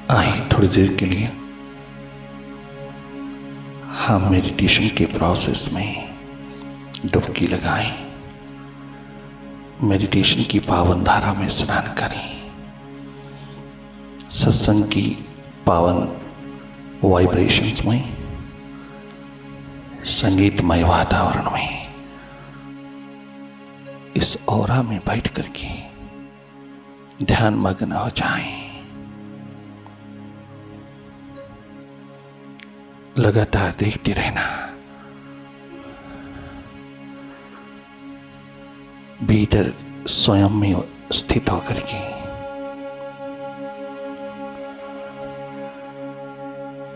आइए थोड़ी देर के लिए हम मेडिटेशन के प्रोसेस में डुबकी लगाएं, मेडिटेशन की पावन धारा में स्नान करें, सत्संग की पावन वाइब्रेशंस में, संगीतमय वातावरण में, इस ऑरा में बैठ करके ध्यान मग्न हो जाएं। लगातार देखते रहना, भीतर स्वयं में स्थित होकर के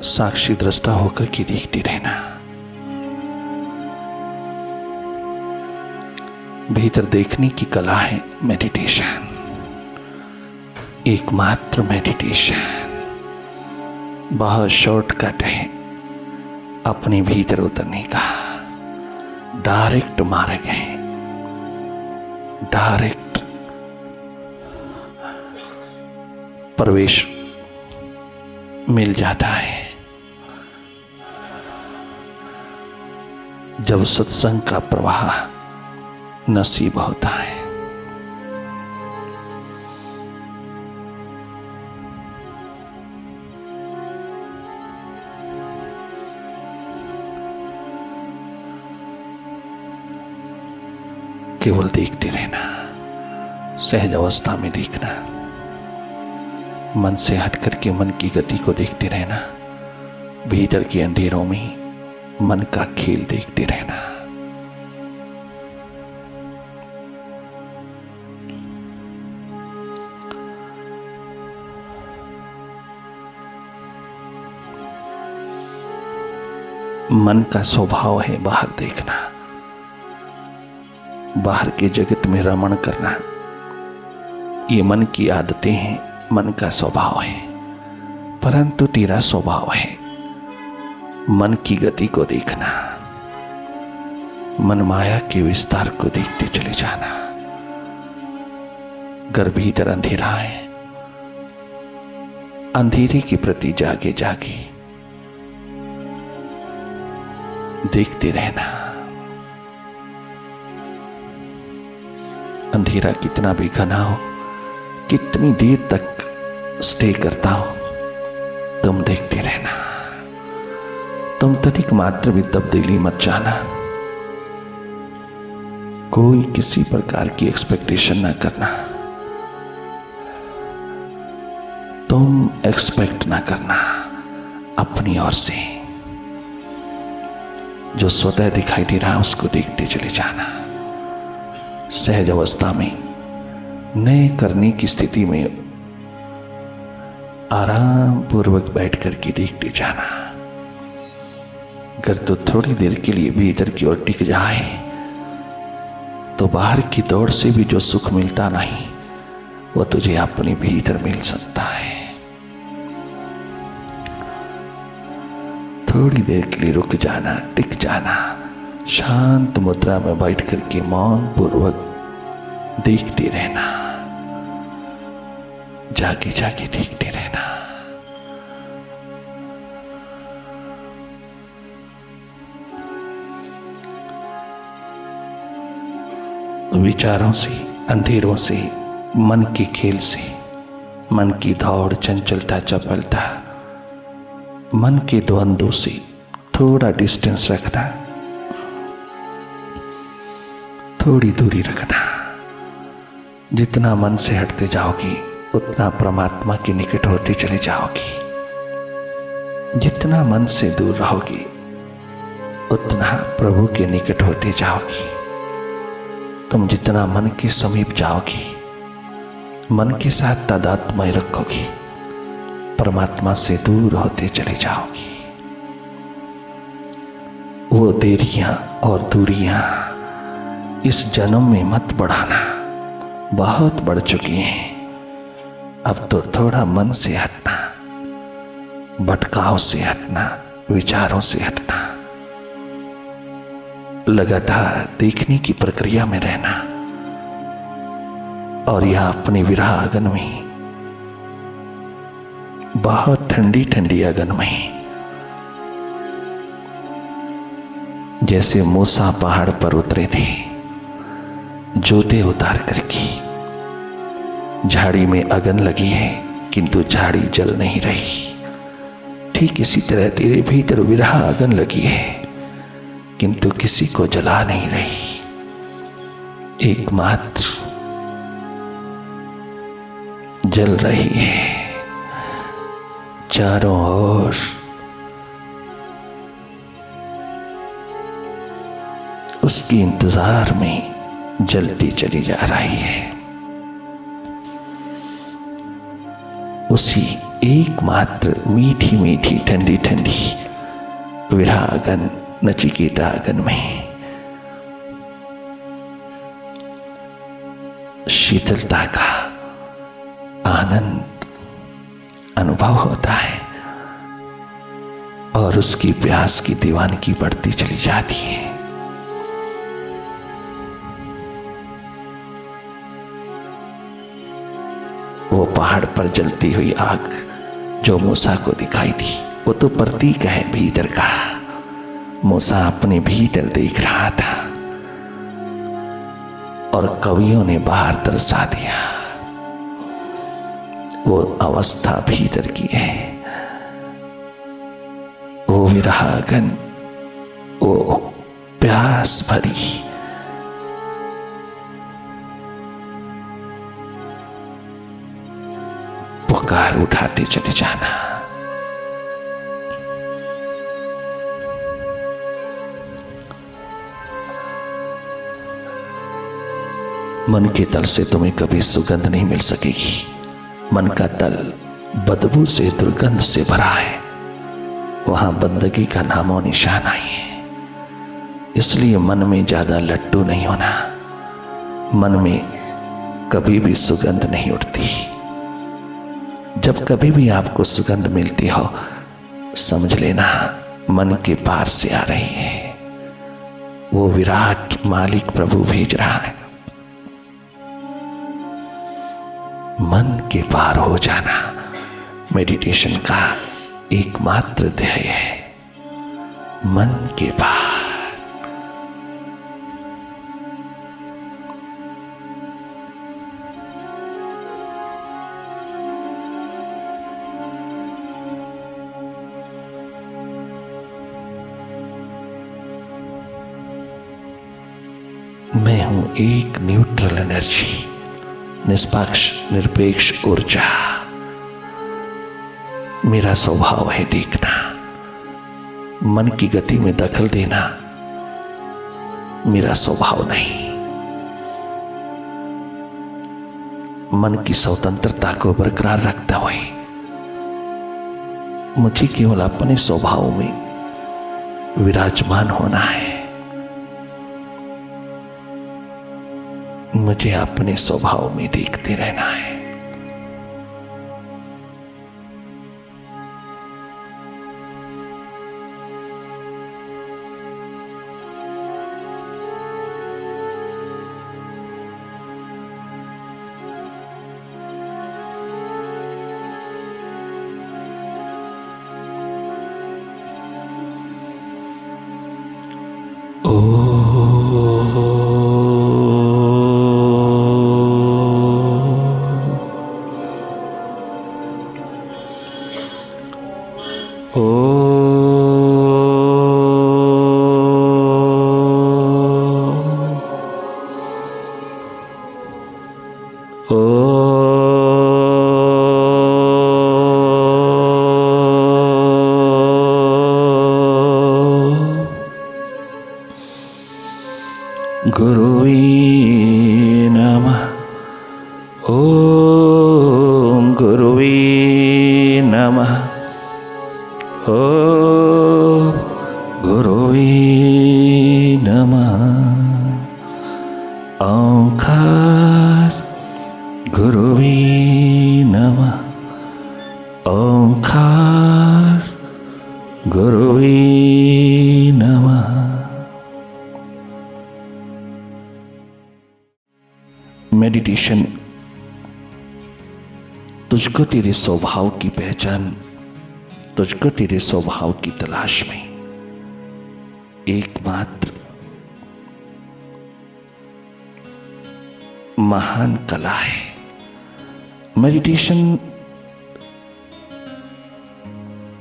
साक्षी दृष्टा होकर के देखते रहना। भीतर देखने की कला है मेडिटेशन, एकमात्र मेडिटेशन। बहुत शॉर्टकट है अपने भीतर उतरने का, डायरेक्ट मार्ग है, डायरेक्ट प्रवेश मिल जाता है जब सत्संग का प्रवाह नसीब होता है। केवल देखते रहना, सहज अवस्था में देखना, मन से हट करके मन की गति को देखते रहना, भीतर के अंधेरों में मन का खेल देखते रहना। मन का स्वभाव है बाहर देखना, बाहर के जगत में रमण करना। ये मन की आदतें हैं, मन का स्वभाव है, परंतु तेरा स्वभाव है मन की गति को देखना, मन माया के विस्तार को देखते चले जाना। घर भीतर अंधेरा है, अंधेरे के प्रति जागे जागे देखते रहना। अंधेरा कितना भी घना हो, कितनी देर तक स्टे करता हो, तुम देखते रहना। तुम तनिक मात्र भी तब्दीली मत जाना। कोई किसी प्रकार की एक्सपेक्टेशन ना करना, तुम एक्सपेक्ट ना करना अपनी ओर से। जो स्वतः दिखाई दे रहा उसको देखते चले जाना। सहज अवस्था में नए करने की स्थिति में आराम पूर्वक बैठ करके देखते जाना। अगर तो थोड़ी देर के लिए भीतर की ओर टिक जाए तो बाहर की दौड़ से भी जो सुख मिलता नहीं वो तुझे अपने भीतर मिल सकता है। थोड़ी देर के लिए रुक जाना, टिक जाना, शांत मुद्रा में बैठ करके मौन पूर्वक देखते रहना, जागे जागे देखते रहना। विचारों से, अंधेरों से, मन के खेल से, मन की दौड़, चंचलता, चपलता, मन के द्वंद्वों से थोड़ा डिस्टेंस रखना, थोड़ी दूरी रखना। जितना मन से हटते जाओगी उतना परमात्मा के निकट होते चले जाओगी। जितना मन से दूर रहोगी उतना प्रभु के निकट होते जाओगी। तुम जितना मन के समीप जाओगी, मन के साथ तादात्म्य रखोगी, परमात्मा से दूर होते चले जाओगी। वो देरियां और दूरियां इस जन्म में मत बढ़ाना, बहुत बढ़ चुकी हैं। अब तो थोड़ा मन से हटना, भटकाव से हटना, विचारों से हटना, लगातार देखने की प्रक्रिया में रहना और यह अपने विरागन में बहुत ठंडी ठंडी अगन में, जैसे मूसा पहाड़ पर उतरे थे जोते उतार करके। झाड़ी में अगन लगी है किंतु झाड़ी जल नहीं रही। ठीक इसी तरह तेरे भीतर विरह अगन लगी है किंतु किसी को जला नहीं रही। एकमात्र जल रही है। चारों ओर उसकी इंतजार में जलती चली जा रही है। उसी एकमात्र मीठी मीठी ठंडी ठंडी विरागन नचिकेता अगन में शीतलता का आनंद अनुभव होता है और उसकी प्यास की दीवानगी बढ़ती चली जाती है। वो पहाड़ पर जलती हुई आग जो मूसा को दिखाई दी, वो तो प्रतीक है भीतर का। मूसा अपने भीतर देख रहा था और कवियों ने बाहर दर्शा दिया। वो अवस्था भीतर की है, वो विरहागन, वो प्यास भरी पुकार उठाते चले जाना। मन के तल से तुम्हें कभी सुगंध नहीं मिल सकेगी। मन का तल बदबू से, दुर्गंध से भरा है। वहां बंदगी का नामो निशान नहीं है। इसलिए मन में ज्यादा लट्टू नहीं होना। मन में कभी भी सुगंध नहीं उठती। जब कभी भी आपको सुगंध मिलती हो, समझ लेना मन के पार से आ रही है। वो विराट मालिक प्रभु भेज रहा है। मन के पार हो जाना मेडिटेशन का एकमात्र ध्येय है। मन के पार। मैं हूं एक न्यूट्रल एनर्जी, निष्पक्ष निरपेक्ष ऊर्जा। मेरा स्वभाव है देखना, मन की गति में दखल देना मेरा स्वभाव नहीं। मन की स्वतंत्रता को बरकरार रखते हुए मुझे केवल अपने स्वभाव में विराजमान होना है। मुझे अपने स्वभाव में देखते रहना है। गुरुवे नमः। ओम गुरुवे नमः। ओम गुरुवे नमः। ओंकार गुरुवे नमः। ओंकार गुरुवे नमः। मेडिटेशन तुझको तेरे स्वभाव की पहचान, तुझको तेरे स्वभाव की तलाश में एकमात्र महान कला है। मेडिटेशन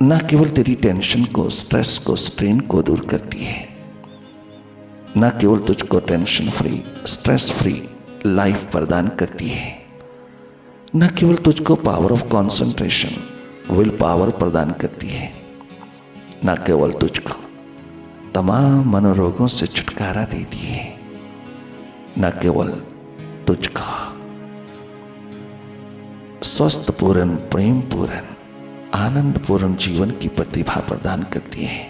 ना केवल तेरी टेंशन को, स्ट्रेस को, स्ट्रेन को दूर करती है, ना केवल तुझको tension free, stress free life प्रदान करती है, न केवल तुझको power of concentration, will power प्रदान करती है, न केवल तुझको तमाम मनोरोगों से छुटकारा देती है, न केवल तुझको स्वस्थ पूर्ण, प्रेम पूर्ण, आनंद पूर्ण जीवन की प्रतिभा प्रदान करती है।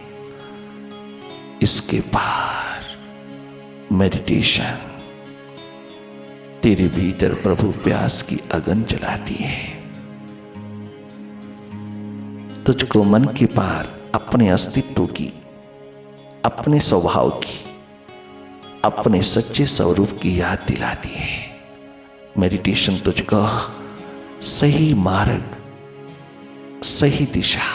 इसके पार मेडिटेशन तेरे भीतर प्रभु प्यास की अगन जलाती है, तुझको मन के पार अपने अस्तित्व की, अपने स्वभाव की, अपने सच्चे स्वरूप की याद दिलाती है। मेडिटेशन तुझको सही मार्ग, सही दिशा,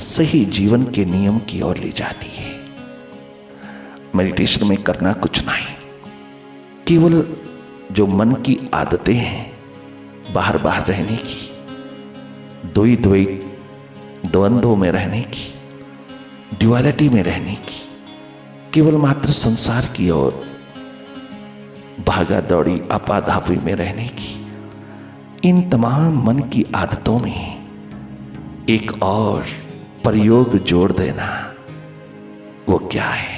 सही जीवन के नियम की ओर ले जाती है। मेडिटेशन में करना कुछ नहीं, केवल जो मन की आदतें हैं बाहर बाहर रहने की, द्वंद्वों में रहने की, ड्युअलिटी में रहने की, केवल मात्र संसार की ओर भागा दौड़ी आपाधापी में रहने की, इन तमाम मन की आदतों में एक और प्रयोग जोड़ देना। वो क्या है?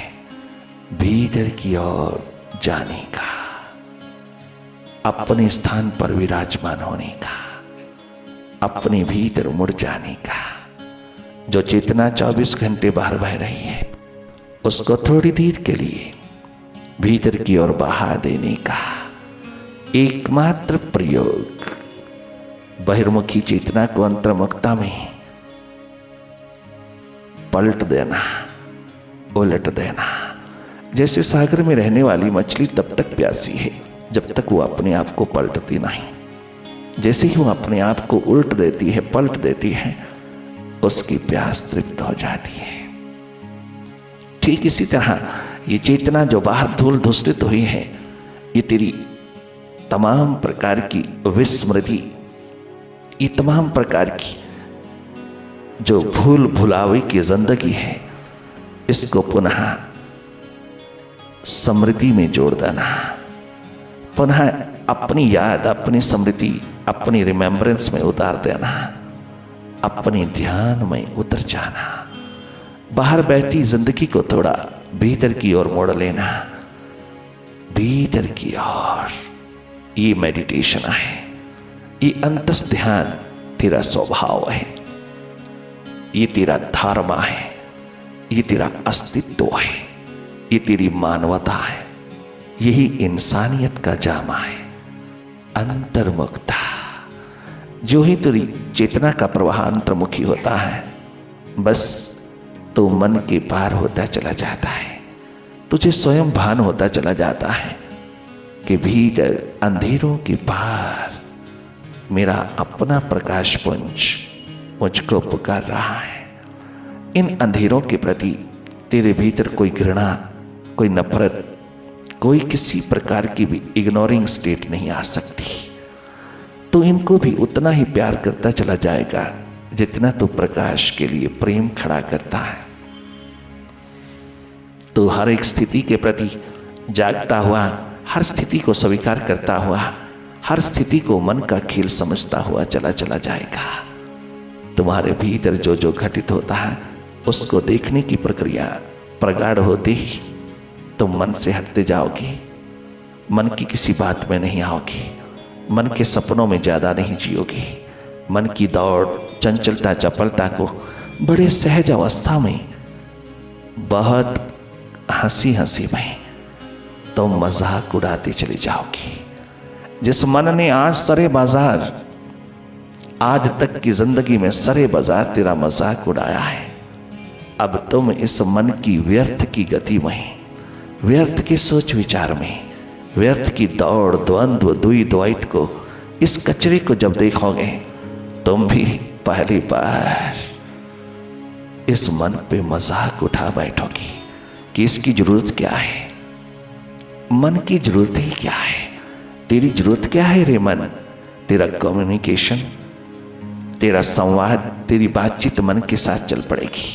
भीतर की ओर जाने का, अपने स्थान पर विराजमान होने का, अपने भीतर मुड़ जाने का। जो चेतना 24 घंटे बाहर बह रही है, उसको थोड़ी देर के लिए भीतर की ओर बहा देने का एकमात्र प्रयोग बहिर्मुखी चेतना को अंतर्मुखता में पलट देना, उलट देना। जैसे सागर में रहने वाली मछली तब तक प्यासी है जब तक वो अपने आप को पलटती नहीं। जैसे ही वो अपने आप को उल्ट देती है, पलट देती है, उसकी प्यास तृप्त हो जाती है। ठीक इसी तरह ये चेतना जो बाहर धूल धूसरित हुई है, ये तेरी तमाम प्रकार की विस्मृति, ये तमाम प्रकार की जो भूल भुलावे की जिंदगी है, इसको पुनः स्मृति में जोड़ देना, पुनः अपनी याद, अपनी स्मृति, अपनी रिमेम्बरेंस में उतार देना, अपने ध्यान में उतर जाना। बाहर बहती जिंदगी को थोड़ा भीतर की ओर मोड़ लेना, भीतर की ओर। ये मेडिटेशन है, ये अंतस ध्यान तेरा स्वभाव है, ये तेरा धर्म है, ये तेरा अस्तित्व है, ये तेरी मानवता है, यही इंसानियत का जामा है। अंतर्मुखता, जो ही तेरी चेतना का प्रवाह अंतर्मुखी होता है, बस तो मन के पार होता चला जाता है। तुझे स्वयं भान होता चला जाता है कि भीतर अंधेरों के पार मेरा अपना प्रकाश पुंज मुझको पुकार रहा है। इन अंधेरों के प्रति तेरे भीतर कोई घृणा, कोई नफरत, कोई किसी प्रकार की भी इग्नोरिंग स्टेट नहीं आ सकती। तो इनको भी उतना ही प्यार करता चला जाएगा जितना तू प्रकाश के लिए प्रेम खड़ा करता है। तो हर एक स्थिति के प्रति जागता हुआ, हर स्थिति को स्वीकार करता हुआ, हर स्थिति को मन का खेल समझता हुआ चला जाएगा। तुम्हारे भीतर जो जो घटित होता है उसको देखने की प्रक्रिया प्रगाढ़ होते ही तुम मन से हटते जाओगे, मन की किसी बात में नहीं आओगे, मन के सपनों में ज्यादा नहीं जियोगे। मन की दौड़, चंचलता, चपलता को बड़े सहज अवस्था में, बहुत हंसी हंसी में तुम मजाक उड़ाते चले जाओगे। जिस मन ने आज सरे बाजार, आज तक की जिंदगी में सरे बाजार तेरा मजाक उड़ाया है, अब तुम इस मन की व्यर्थ की गति में, व्यर्थ के सोच विचार में, व्यर्थ की दौड़, द्वंद्व, दुई द्वैत को, इस कचरे को जब देखोगे तुम भी पहली बार इस मन पे मजाक उठा बैठोगी कि इसकी जरूरत क्या है। मन की जरूरत ही क्या है? तेरी जरूरत क्या है रे मन? तेरा कम्युनिकेशन, तेरा संवाद, तेरी बातचीत मन के साथ चल पड़ेगी।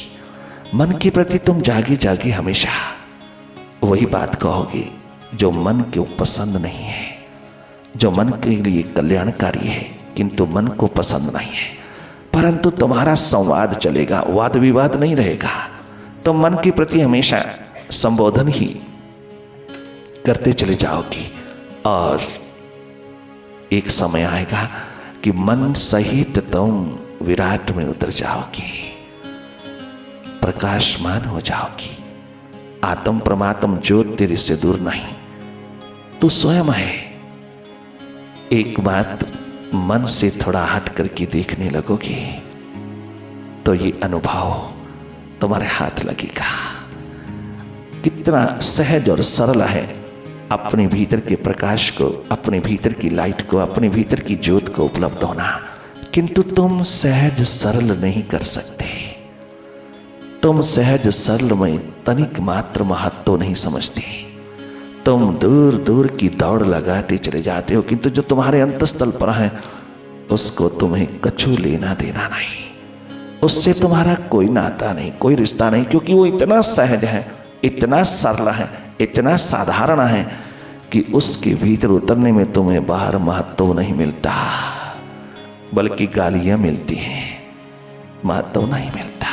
मन के प्रति तुम जागे जागे हमेशा वही बात कहोगे जो मन को पसंद नहीं है, जो मन के लिए कल्याणकारी है किंतु मन को पसंद नहीं है। परंतु तुम्हारा संवाद चलेगा, वाद विवाद नहीं रहेगा। तुम मन के प्रति हमेशा संबोधन ही करते चले जाओगी और एक समय आएगा कि मन सहित तुम विराट में उतर जाओगी, प्रकाशमान हो जाओगी। आत्म परमात्म ज्योत तेरे से दूर नहीं, तू स्वयं है। एक बात मन से थोड़ा हट करके देखने लगोगे तो ये अनुभव तुम्हारे हाथ लगेगा। कितना सहज और सरल है अपने भीतर के प्रकाश को, अपने भीतर की लाइट को, अपने भीतर की ज्योत को उपलब्ध होना। किंतु तुम सहज सरल नहीं कर सकते। तुम सहज सरल में तनिक मात्र महत्व नहीं समझते। तुम दूर दूर की दौड़ लगाते चले जाते हो, किंतु जो तुम्हारे अंतस्थल पर है उसको तुम्हें कछु लेना देना नहीं, उससे तुम्हारा कोई नाता नहीं, कोई रिश्ता नहीं, क्योंकि वो इतना सहज है, इतना सरल है, इतना साधारण है कि उसके भीतर उतरने में तुम्हें बाहर महत्व नहीं मिलता, बल्कि गालियां मिलती हैं, महत्व नहीं मिलता।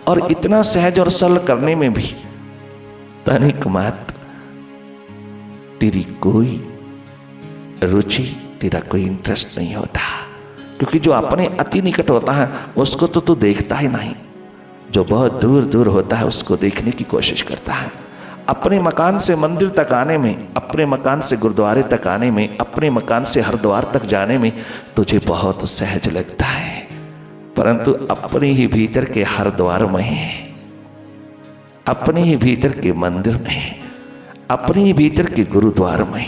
और इतना सहज और सरल करने में भी तनिक मात्र तेरी कोई रुचि, तेरा कोई इंटरेस्ट नहीं होता, क्योंकि जो अपने अति निकट होता है उसको तो तू देखता ही नहीं, जो बहुत दूर दूर होता है उसको देखने की कोशिश करता है। अपने मकान से मंदिर तक आने में, अपने मकान से गुरुद्वारे तक आने में, अपने मकान से हरिद्वार तक जाने में तुझे बहुत सहज लगता है, परंतु अपने ही भीतर के हरिद्वार में, अपने ही भीतर के मंदिर में, अपने ही भीतर के गुरुद्वार में,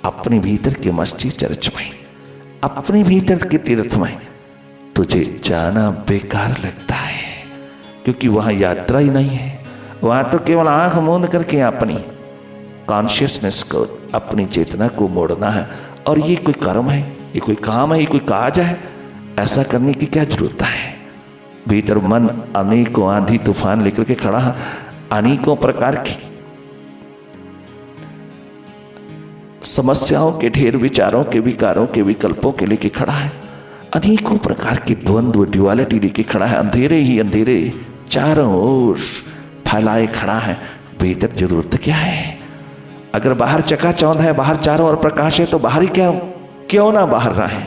अपने भीतर के मस्जिद चर्च में, अपने भीतर के तीर्थ में तुझे जाना बेकार लगता है, क्योंकि वहां यात्रा ही नहीं है। वहां तो केवल आंख मूंद करके अपनी कॉन्शियसनेस को, अपनी चेतना को मोड़ना है। और ये कोई कर्म है, ये कोई काम है, ये कोई काज है? ऐसा करने की क्या जरूरत है? भीतर मन अनेकों आंधी तूफान लेकर के खड़ा है, अनेकों प्रकार की समस्याओं के ढेर, विचारों के, विकारों के, विकल्पों के लेके खड़ा है, अनेकों प्रकार की द्वंद्व, ड्युअलिटी लेके खड़ा है, अंधेरे ही अंधेरे चारों ओर फैलाए खड़ा है। भीतर जरूरत क्या है? अगर बाहर चकाचौंध है, बाहर चारों ओर प्रकाश है, तो बाहर ही क्यों ना बाहर रहे,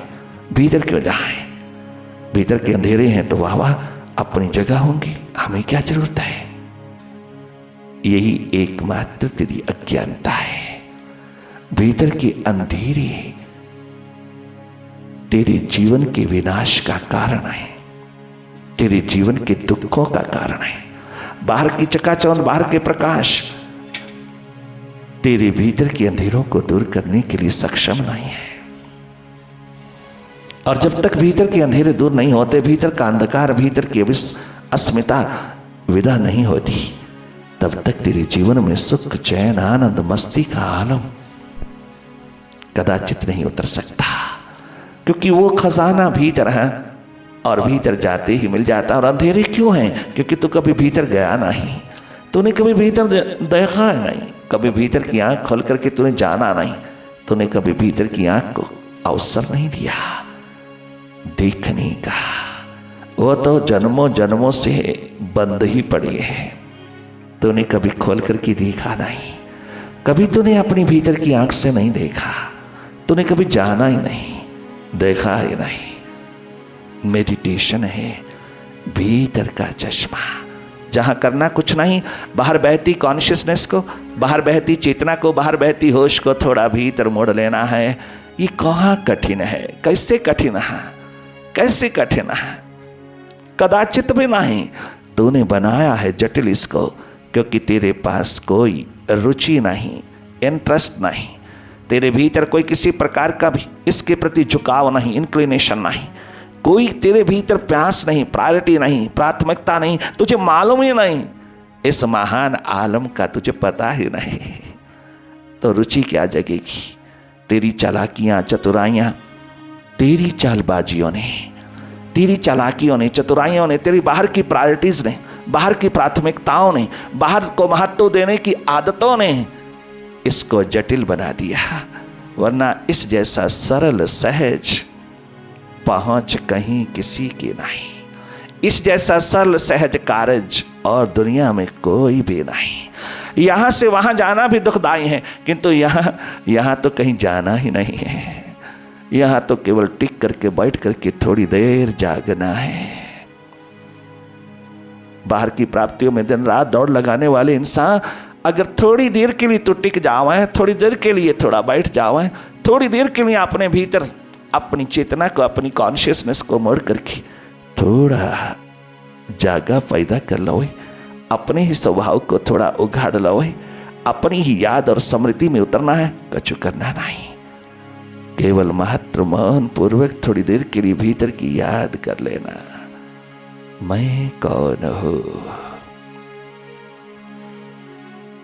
भीतर क्यों जाए? भीतर के अंधेरे हैं तो वाह वाह, अपनी जगह होंगी, हमें क्या जरूरत है? यही एकमात्र तेरी अज्ञानता है। भीतर के अंधेरे तेरे जीवन के विनाश का कारण है, तेरे जीवन के दुखों का कारण है। बाहर की चकाचौंध, बाहर के प्रकाश तेरे भीतर के अंधेरों को दूर करने के लिए सक्षम नहीं है। और जब तक भीतर के अंधेरे दूर नहीं होते, भीतर का अंधकार, भीतर की अस्मिता विदा नहीं होती, तब तक तेरे जीवन में सुख, चैन, आनंद, मस्ती का आलम कदाचित नहीं उतर सकता, क्योंकि वो खजाना भीतर है और भीतर जाते ही मिल जाता। और अंधेरे क्यों हैं? क्योंकि तू कभी भीतर गया नहीं, तूने कभी भीतर देखा नहीं, कभी भीतर की आंख खोल करके तूने जाना नहीं, तूने कभी भीतर की आंख को अवसर नहीं दिया देखने का। वो तो जन्मों जन्मों से बंद ही पड़ी है, तूने कभी खोल करके देखा नहीं, कभी तूने अपनी भीतर की आंख से नहीं देखा, तूने कभी जाना ही नहीं, देखा ही नहीं। मेडिटेशन है भीतर का चश्मा, जहां करना कुछ नहीं, बाहर बहती कॉन्शियसनेस को, बाहर बहती चेतना को, बाहर बहती होश को थोड़ा भीतर मोड़ लेना है। ये कहाँ कठिन है? कैसे कठिन है? कैसे कठिन है? कदाचित भी नहीं। तूने बनाया है जटिल इसको, क्योंकि तेरे पास कोई रुचि नहीं, इंटरेस्ट नहीं, तेरे भीतर कोई किसी प्रकार का भी इसके प्रति झुकाव नहीं, इंक्लिनेशन नहीं, कोई तेरे भीतर प्यास नहीं, प्रायोरिटी नहीं, प्राथमिकता नहीं, तुझे मालूम ही नहीं, इस महान आलम का तुझे पता ही नहीं, तो रुचि क्या जगेगी? तेरी चालाकियां, चतुराइयां, तेरी चालबाजियों ने, तेरी चालाकियों ने, चतुराइयों ने, तेरी बाहर की प्रायोरिटीज ने, बाहर की प्राथमिकताओं ने, बाहर को महत्व देने की आदतों ने इसको जटिल बना दिया। वरना इस जैसा सरल सहज पहुंच कहीं किसी की नहीं, इस जैसा सरल सहज कार्य और दुनिया में कोई भी नहीं। यहां से वहां जाना भी दुखदाई है, किंतु यहां तो कहीं जाना ही नहीं है, यहां तो केवल टिक करके बैठ करके थोड़ी देर जागना है। बाहर की प्राप्तियों में दिन रात दौड़ लगाने वाले इंसान अगर थोड़ी देर के लिए तो टिक जावे, थोड़ी देर के लिए थोड़ा बैठ जावे, थोड़ी देर के लिए अपने भीतर अपनी चेतना को, अपनी कॉन्शियसनेस को मोड़ करके थोड़ा जागा पैदा कर लो, अपने ही स्वभाव को थोड़ा उघाड़ लो, अपनी ही याद और स्मृति में उतरना है, कछु करना नहीं, केवल महत्व मौन पूर्वक थोड़ी देर के लिए भीतर की याद कर लेना, मैं कौन हूं।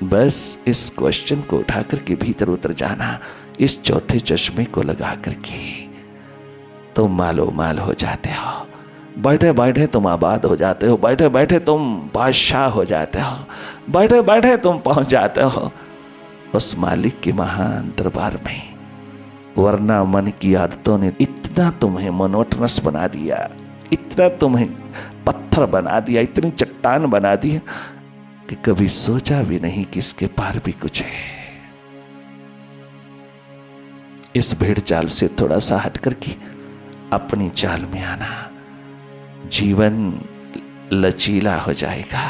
बस इस क्वेश्चन को उठा करके भीतर उतर जाना, इस चौथे चश्मे को लगा करके तुम मालो माल हो जाते हो, बैठे बैठे तुम आबाद हो जाते हो, बैठे बैठे तुम बादशाह हो जाते हो, बैठे बैठे तुम पहुंच जाते हो उस मालिक के महान दरबार में। वरना मन की आदतों ने इतना तुम्हें मोनोटनस बना दिया, इतना तुम्हें पत्थर बना दिया, इतनी चट्टान बना दिया कि कभी सोचा भी नहीं कि इसके पार भी कुछ है। इस भेड़ चाल से थोड़ा सा हट करके अपनी चाल में आना, जीवन लचीला हो जाएगा,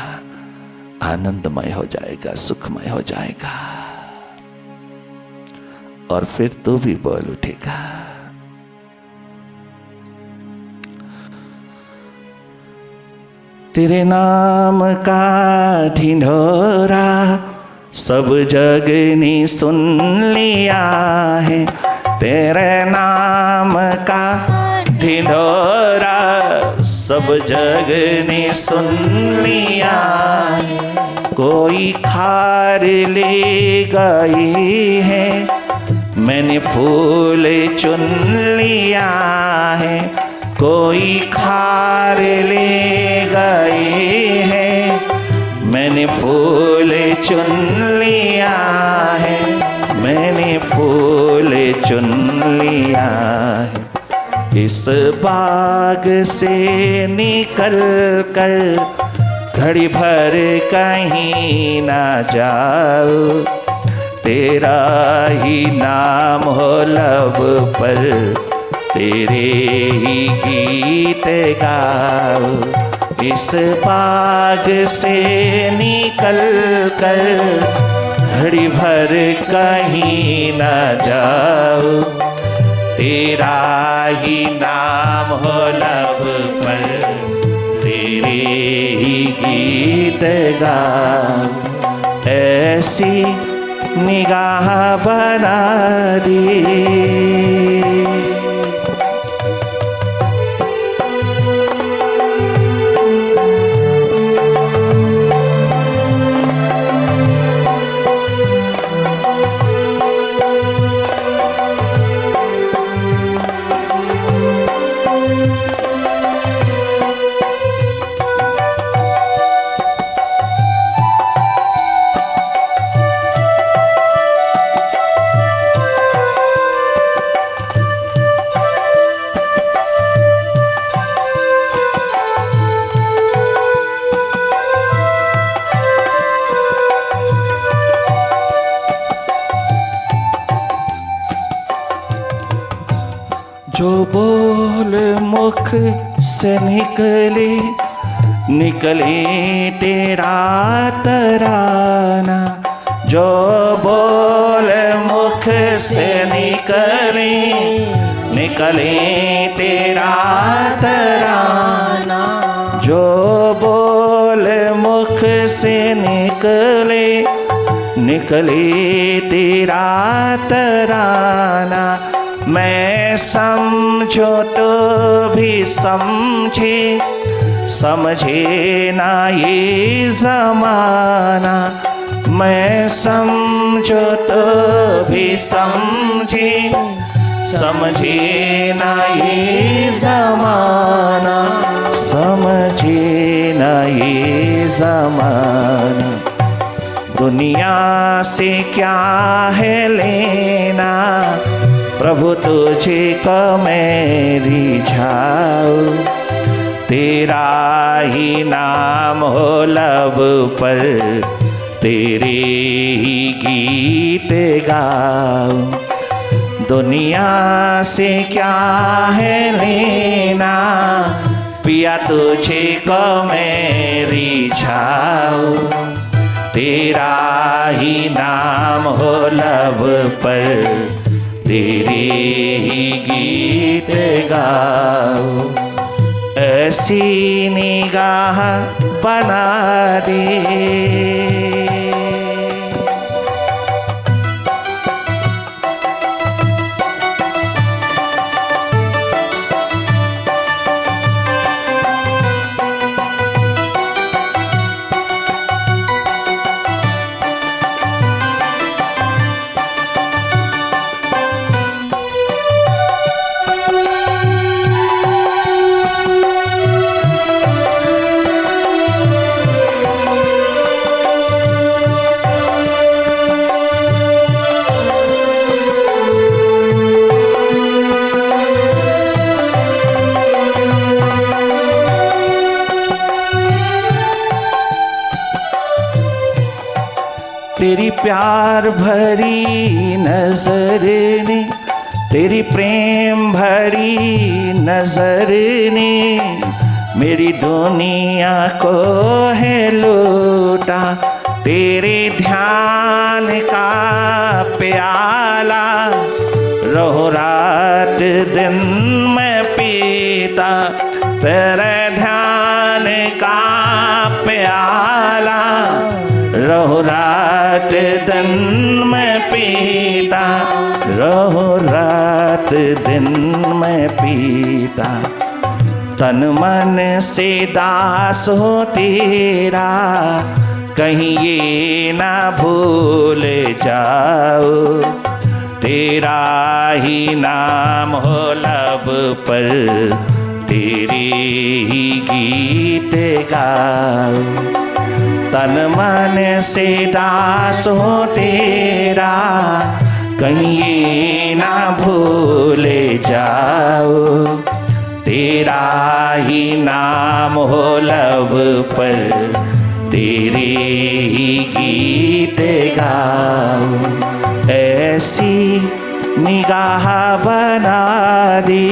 आनंदमय हो जाएगा, सुखमय हो जाएगा, और फिर तो भी बोल उठेगा। तेरे नाम का ढिंढोरा सब जग ने सुन लिया है, तेरे नाम का ढिंढोरा सब जग ने सुन लिया, कोई खार ले गई है मैंने फूल चुन लिया है, कोई खार ले गई है मैंने फूल चुन लिया है, मैंने फूल चुन लिया है। इस बाग से निकल कर घड़ी भर कहीं ना जाओ, तेरा ही नाम हो लब पर, तेरे ही गीत गाओ। इस बाग से निकल कर घड़ी भर कहीं ना जाओ, तेरा ही नाम हो लब पर, तेरे ही गीत गाओ। ऐसी निगाह बना दी जो बोल मुख से निकले निकले तेरा तराना, जो बोल मुख से निकले निकले तेरा तराना, जो बोल मुख से निकले निकले तेरा तराना। मैं समझो तो भी समझे, समझे ना ये ज़माना। मैं समझो तो भी समझे, समझे ना ये ज़माना, समझे ना ये ज़माना। दुनिया से क्या है लेना, प्रभु तुझे को मैं रिझाऊं। तेरा ही नाम हो लब पर, तेरे ही गीत गाऊं। दुनिया से क्या है लेना, पिया तुझे को मैं रिझाऊं। तेरा ही नाम हो लब पर, तेरे ही गीत गाऊं। ऐसी निगाह बना दे, तेरी प्यार भरी नजर ने, तेरी प्रेम भरी नजर ने मेरी दुनिया को है लूटा। तेरे ध्यान का प्याला रहो रात दिन मैं पीता। तेरे ध्यान का प्याला रहो रात दिन मैं पीता, रहो रात दिन मैं पीता। तन मन से दास हो तेरा, कहीं ये ना भूल जाओ। तेरा ही नाम हो लब पर, तेरे ही गीत गाओ। तन मन से दास हो तेरा, कहीं ये ना भूल जाओ। तेरा ही नाम हो लब पर, तेरे ही गीत गाओ। ऐसी निगाह बना दे।